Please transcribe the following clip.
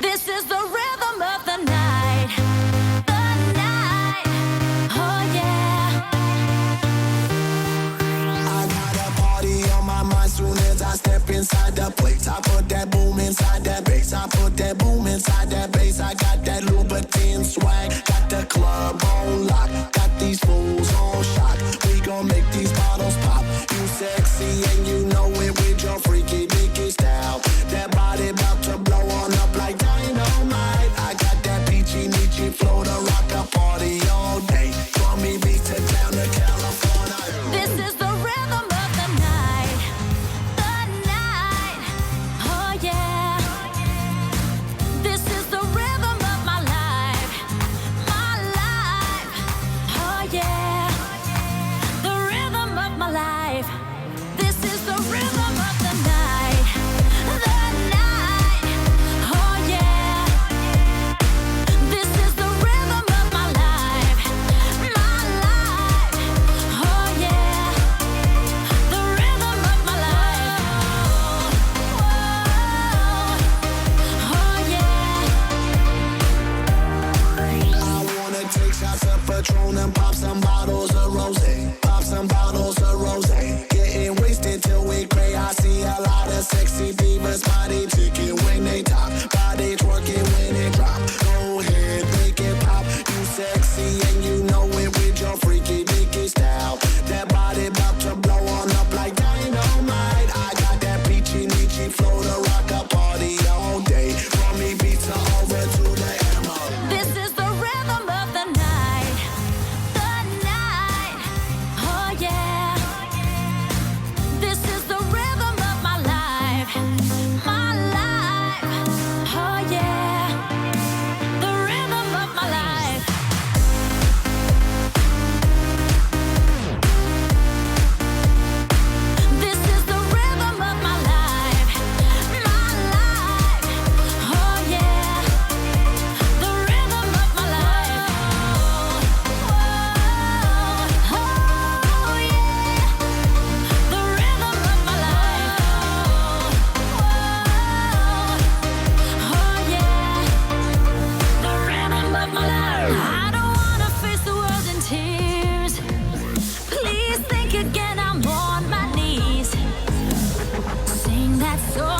This is the rhythm of the night. The night. Oh yeah. I got a party on my mind soon as I step inside the place. I put that boom inside that bass. I put that boom inside that bass. I got that Louboutin swag. Got the club on lock. Got these fools on shock. We gon' make these bottles pop. You sexy and you know it with your freaky dicky style. That body bout to blow on up like dynamite. I got that peachy Nietzsche flow to rock a party all day. From me beach to down to California. This is the rhythm of the night. The night. Oh yeah. This is the rhythm of my life. My life. Oh yeah. The rhythm of my life. This is the rhythm of the night. The night. Oh yeah. This is the rhythm of my life. My life. Oh yeah. The rhythm of my life. Oh yeah. I wanna take shots of Patron and pop some bottles of rosé. Pop some bottles of rosé. Getting wasted till we cray. I see a lot of sexy divas body ticking when they talk. Body twerking when they drop. Go ahead, make it pop. You sexy and you know it with your freaky dicky style. That body about to blow on up like dynamite. I got that peachy Nietzsche flow to rock a party all day. From me pizza over to the ammo. This is the rhythm of the night. The night. Oh yeah. This is the rhythm of my life. My life. Oh yeah. The rhythm of my life. This is the rhythm of my life. My life. Oh yeah. The rhythm of my life. Oh yeah. The rhythm of my life. Oh yeah. The rhythm of my life. I don't wanna face the world in tears. Please think again, I'm on my knees. Sing that song